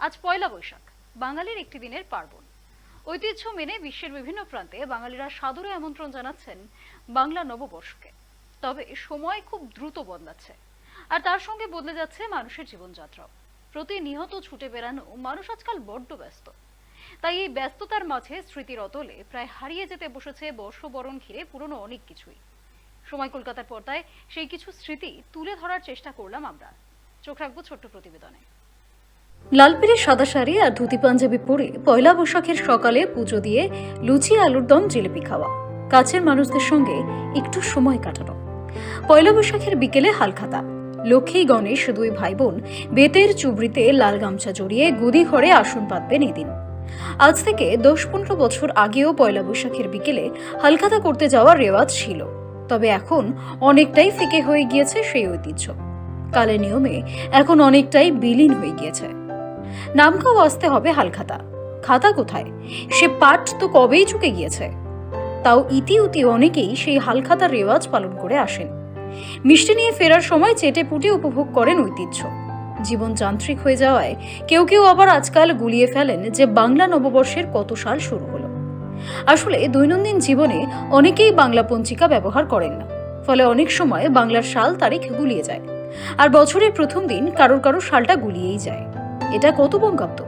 আজ পয়লা বৈশাখ, বাঙালির একটি দিনের পার্বণ। ঐতিহ্য মেনে বিশ্বের বিভিন্ন প্রান্তে বাঙালিরা সাদরে আমন্ত্রণ জানাচ্ছেন বাংলা নববর্ষকে। তবে সময় খুব দ্রুত বদলাচ্ছে, আর তার সঙ্গে বদলে যাচ্ছে মানুষের জীবনযাত্রাও। প্রতিনিয়ত ছুটে বেড়ানো মানুষ আজকাল বড্ড ব্যস্ত। তাই এই ব্যস্ততার মাঝে স্মৃতির অতলে প্রায় হারিয়ে যেতে বসেছে বর্ষবরণ ঘিরে পুরনো অনেক কিছুই। সময় কলকাতার পর্দায় সেই কিছু স্মৃতি তুলে ধরার চেষ্টা করলাম আমরা। চোখ রাখবো ছোট্ট প্রতিবেদনে। লালপিড়ে সাদা শাড়ি আর ধুতি পাঞ্জাবি পরে পয়লা বৈশাখের সকালে পুজো দিয়ে লুচি আলুর দম জিলিপি খাওয়া, কাছের মানুষদের সঙ্গে একটু সময় কাটানো। পয়লা বৈশাখের বিকেলে হালখাতা, লক্ষ্মী গণেশ দুই ভাই বোন বেতের চুবড়িতে লাল গামছা জড়িয়ে গুদি ঘরে আসন পাতবেন এদিন। আজ থেকে 10-15 বছর আগেও পয়লা বৈশাখের বিকেলে হালখাতা করতে যাওয়ার রেওয়াজ ছিল, তবে এখন অনেকটাই ফিকে হয়ে গিয়েছে সেই ঐতিহ্য। কালের নিয়মে এখন অনেকটাই বিলীন হয়ে গিয়েছে। নামখাও আসতে হবে হালখাতা, খাতা কোথায় সে পাঠ তো কবেই চুকে গিয়েছে। তাও ইতি উতি অনেকেই সেই হালখাতার রেওয়াজ পালন করে আসেন। মিষ্টি নিয়ে ফেরার সময় চেটে পুটে উপভোগ করেন ঐতিহ্য। জীবন যান্ত্রিক হয়ে যাওয়ায় কেউ কেউ আবার আজকাল গুলিয়ে ফেলেন যে বাংলা নববর্ষের কত সাল শুরু হলো। আসলে দৈনন্দিন জীবনে অনেকেই বাংলা পঞ্জিকা ব্যবহার করেন না, ফলে অনেক সময় বাংলার সাল তারিখ গুলিয়ে যায়, আর বছরের প্রথম দিন কারোর কারোর সালটা গুলিয়েই যায়। এটা কত বঙ্গাব্দ?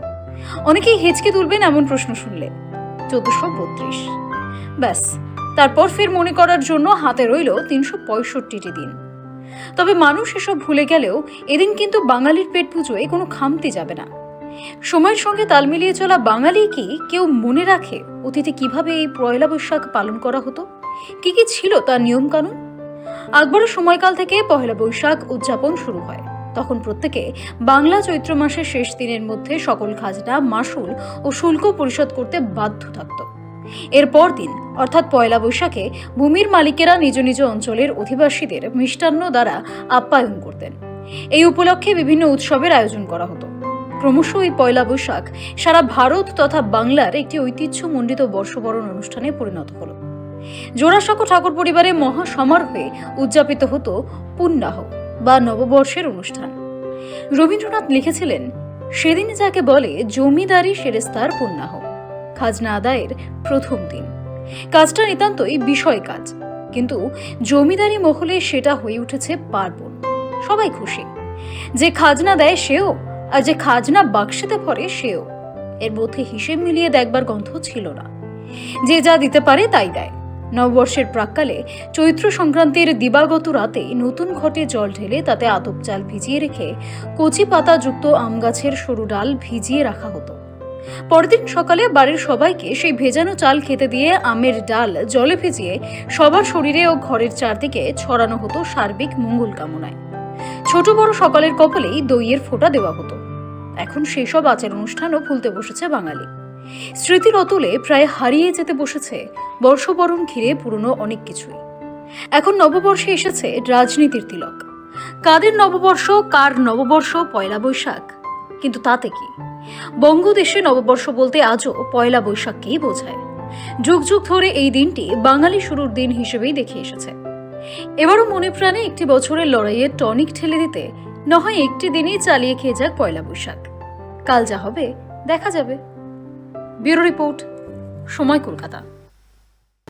অনেকেই হেঁচকে তুলবেন এমন প্রশ্ন শুনলে। 1432। ব্যাস, তারপর ফের মনে করার জন্য হাতে রইল 365টি দিন। তবে মানুষ এসব ভুলে গেলেও এদিন কিন্তু বাঙালির পেট পুজোয় কোনো খামতি যাবে না। সময়ের সঙ্গে তাল মিলিয়ে চলা বাঙালি কি কেউ মনে রাখে অতীতে কিভাবে এই পয়লা বৈশাখ পালন করা হতো, কি কি ছিল তার নিয়ম কানুন? আকবরের সময়কাল থেকে পয়লা বৈশাখ উদযাপন শুরু হয়। তখন প্রত্যেকে বাংলা চৈত্র মাসের শেষ দিনের মধ্যে সকল খাজনা, মাসুল ও শুল্ক পরিশোধ করতে বাধ্য থাকত। এরপর দিন অর্থাৎ পয়লা বৈশাখে ভূমির মালিকেরা নিজ নিজ অঞ্চলের অধিবাসীদের মিষ্টান্ন দ্বারা আপ্যায়ন করতেন। এই উপলক্ষে বিভিন্ন উৎসবের আয়োজন করা হতো। ক্রমশ এই পয়লা বৈশাখ সারা ভারত তথা বাংলার একটি ঐতিহ্যমণ্ডিত বর্ষবরণ অনুষ্ঠানে পরিণত হলো। জোড়াসাঁকো ঠাকুর পরিবারে মহা সমারোহে উদযাপিত হতো পুণ্যাহ বা নববর্ষের অনুষ্ঠান। রবীন্দ্রনাথ লিখেছিলেন, সেদিন যাকে বলে জমিদারি সেরেস্তার পুণ্যাহ, খাজনা আদায়ের প্রথম দিন। কাজটা নিতান্তই বিষয় কাজ, কিন্তু জমিদারি মহলে সেটা হয়ে উঠেছে পার্বণ। সবাই খুশি, যে খাজনা দেয় সেও, আর যে খাজনা বাক্সেতে ভরে সেও। এর মধ্যে হিসেব মিলিয়ে দেখবার গন্ধ ছিল না। যে যা দিতে পারে তাই দেয়। নববর্ষের প্রাক্কালে চৈত্র সংক্রান্তির দিবাগত রাতে নতুন ঘটে জল ঢেলে তাতে আতপ চাল ভিজিয়ে রেখে কচি পাতা যুক্ত আম গাছের সরু ডাল ভিজিয়ে রাখা হতো। পরদিন সকালে বাড়ির সবাইকে সেই ভেজানো চাল খেতে দিয়ে আমের ডাল জলে ভিজিয়ে সবার শরীরে ও ঘরের চারদিকে ছড়ানো হতো সার্বিক মঙ্গল কামনায়। ছোট বড় সকলের কপালেই দইয়ের ফোঁটা দেওয়া হতো। এখন সেসব আচার অনুষ্ঠানও ভুলতে বসেছে বাঙালি। স্মৃতির অতলে প্রায় হারিয়ে যেতে বসেছে বর্ষবরণ ঘিরে পুরনো অনেক কিছুই। এখন নববর্ষে এসেছে রাজনীতির তিলক। কাদের নববর্ষ, কার নববর্ষ পয়লা বৈশাখ, কিন্তু তাতে কি? বঙ্গদেশে নববর্ষ বলতে আজও পয়লা বৈশাখকেই বোঝায়। যুগ যুগ ধরে এই দিনটি বাঙালি শুরুর দিন হিসেবেই দেখে এসেছে। এবারও মনে প্রাণে একটি বছরের লড়াইয়ে টনিক ঠেলে দিতে নয় একটি দিনেই চালিয়ে খেয়ে যাক পয়লা বৈশাখ। কাল যা হবে দেখা যাবে। ব্যুরো রিপোর্ট, সময় কলকাতা।